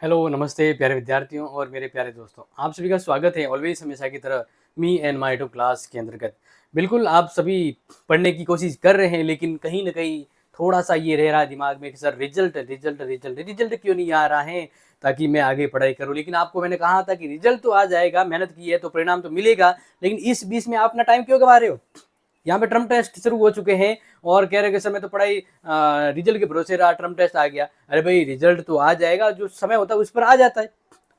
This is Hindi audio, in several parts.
हेलो, नमस्ते प्यारे विद्यार्थियों और मेरे प्यारे दोस्तों। आप सभी का स्वागत है ऑलवेज हमेशा की तरह me and my two class के अंतर्गत। बिल्कुल आप सभी पढ़ने की कोशिश कर रहे हैं, लेकिन कहीं न कहीं थोड़ा-सा ये रह रहा है दिमाग में कि सर रिज़ल्ट क्यों नहीं आ रहा है ताकि मैं आगे पढ़ाई करूँ। लेकिन आपको मैंने कहा था कि रिज़ल्ट तो आ जाएगा, मेहनत की है तो परिणाम तो मिलेगा, लेकिन इस बीच में आप अपना टाइम क्यों गँवा रहे हो? यहाँ पे टर्म टेस्ट शुरू हो चुके हैं और कह रहे हैं कि सर मैं तो पढ़ाई रिजल्ट के भरोसे रहा, टर्म टेस्ट आ गया। अरे भाई रिजल्ट तो आ जाएगा, जो समय होता है उस पर आ जाता है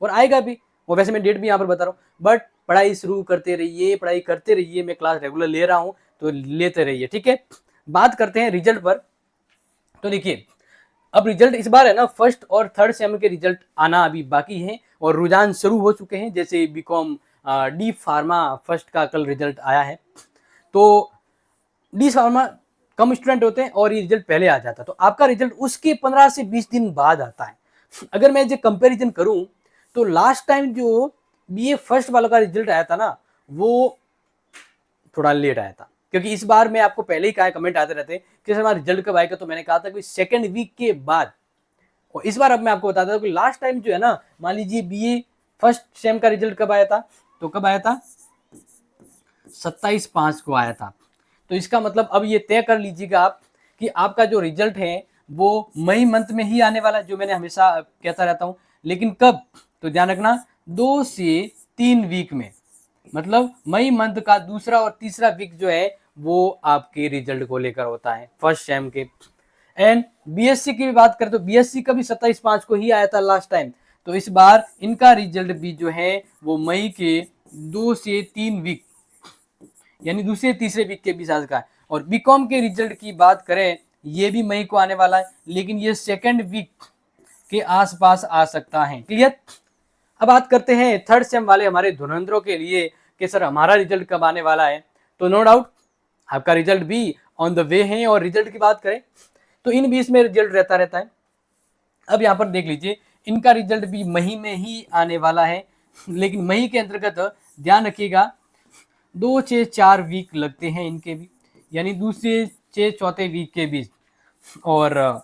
और आएगा भी। और वैसे मैं डेट भी यहाँ पर बता रहा हूँ, बट पढ़ाई शुरू करते रहिए, पढ़ाई करते रहिए। मैं क्लास रेगुलर ले रहा हूँ तो लेते रहिए, ठीक है। बात करते हैं रिजल्ट पर। तो देखिए, अब रिजल्ट इस बार है ना, फर्स्ट और थर्ड सेम के रिजल्ट आना अभी बाकी है और रुझान शुरू हो चुके हैं। जैसे बीकॉम डी फार्मा फर्स्ट का कल रिजल्ट आया है। तो डी फार्मा कम स्टूडेंट होते हैं और ये रिजल्ट पहले आ जाता है, तो आपका रिजल्ट उसके 15 से 20 दिन बाद आता है। अगर मैं जो कंपैरिजन करूं तो लास्ट टाइम जो बीए फर्स्ट वालों का रिजल्ट आया था ना, वो थोड़ा लेट आया था, क्योंकि इस बार मैं आपको पहले ही कहा, कमेंट आते रहते कि सर हमारा रिजल्ट कब आएगा, तो मैंने कहा था कि सेकेंड वीक के बाद। और इस बार अब मैं आपको बताता हूँ कि लास्ट टाइम जो है ना, मान लीजिए बीए फर्स्ट सेम का रिजल्ट कब आया था, तो कब आया था, 27/5 को आया था। तो इसका मतलब अब ये तय कर लीजिएगा आप कि आपका जो रिजल्ट है वो मई मंथ में ही आने वाला है, जो मैंने हमेशा कहता रहता हूँ। लेकिन कब, तो ध्यान रखना 2 से 3 वीक में, मतलब मई मंथ का दूसरा और तीसरा वीक जो है वो आपके रिजल्ट को लेकर होता है फर्स्ट सेम के। एंड बीएससी की भी बात करें तो बीएससी का भी 27/5 को ही आया था लास्ट टाइम। तो इस बार इनका रिजल्ट भी जो है वो मई के 2 से 3 वीक, यानी दूसरे तीसरे वीक के बीच आज का है। और बीकॉम के रिजल्ट की बात करें, ये भी मई को आने वाला है, लेकिन ये सेकेंड वीक के आसपास आ सकता है। क्लियर। अब बात करते हैं थर्ड सेम वाले हमारे धुरंधरों के लिए कि सर हमारा रिजल्ट कब आने वाला है। तो नो डाउट आपका रिजल्ट भी ऑन द वे है। और रिजल्ट की बात करें तो इन बीच में रिजल्ट रहता है। अब यहाँ पर देख लीजिए, इनका रिजल्ट भी मई में ही आने वाला है, लेकिन मई के अंतर्गत ध्यान रखिएगा 2 से 4 वीक लगते हैं इनके भी, यानी दूसरे से चौथे वीक के बीच। और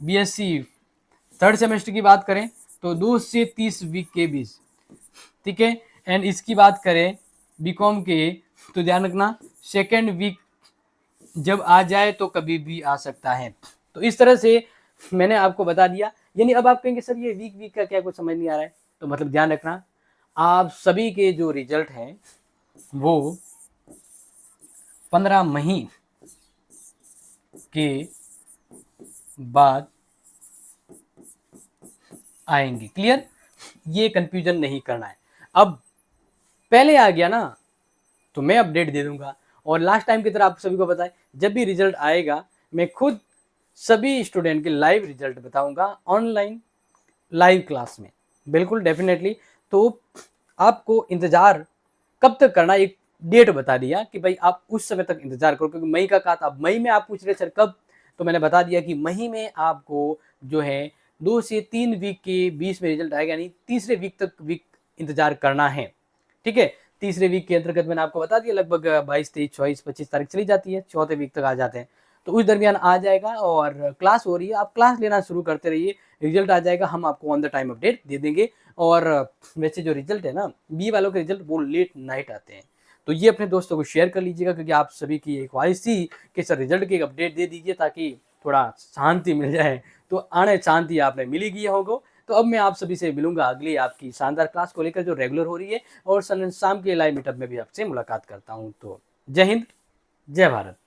बीएससी थर्ड सेमेस्टर की बात करें तो 2 से 30 वीक के बीच, ठीक है। एंड इसकी बात करें बीकॉम के, तो ध्यान रखना सेकेंड वीक जब आ जाए तो कभी भी आ सकता है। तो इस तरह से मैंने आपको बता दिया। यानी अब आप कहेंगे सर ये वीक वीक का क्या कुछ समझ नहीं आ रहा है, तो मतलब ध्यान रखना आप सभी के जो रिजल्ट हैं वो 15 मई के बाद आएंगे। क्लियर। ये कंफ्यूजन नहीं करना है। अब पहले आ गया ना तो मैं अपडेट दे दूंगा। और लास्ट टाइम की तरह आप सभी को पता है, जब भी रिजल्ट आएगा मैं खुद सभी स्टूडेंट के लाइव रिजल्ट बताऊंगा ऑनलाइन लाइव क्लास में। बिल्कुल डेफिनेटली। तो आपको इंतजार कब तक करना, एक डेट बता दिया कि भाई आप उस समय तक इंतजार करो, क्योंकि मई का कहा था। अब मई में आप पूछ रहे सर कब, तो मैंने बता दिया कि मई में आपको जो है 2 से 3 वीक के बीच में रिजल्ट आएगा, यानी तीसरे वीक तक वीक इंतजार करना है, ठीक है। तीसरे वीक के अंतर्गत मैंने आपको बता दिया लगभग 22, 23, 24, 25 तारीख चली जाती है, चौथे वीक तक आ जाते हैं। तो उस दरमियान आ जाएगा और क्लास हो रही है, आप क्लास लेना शुरू करते रहिए। रिजल्ट आ जाएगा, हम आपको ऑन द टाइम अपडेट दे देंगे। और वैसे जो रिजल्ट है ना, बी वालों के रिजल्ट वो लेट नाइट आते हैं। तो ये अपने दोस्तों को शेयर कर लीजिएगा, क्योंकि आप सभी की एक ख्वाहिश थी कि सर रिजल्ट की एक अपडेट दे दीजिए ताकि थोड़ा शांति मिल जाए। तो आने शांति आपने मिल ही गया होगा। तो अब मैं आप सभी से मिलूंगा अगली आपकी शानदार क्लास को लेकर जो रेगुलर हो रही है, और शाम के लाइव मीटअप में भी आपसे मुलाकात करता हूं। तो जय हिंद, जय भारत।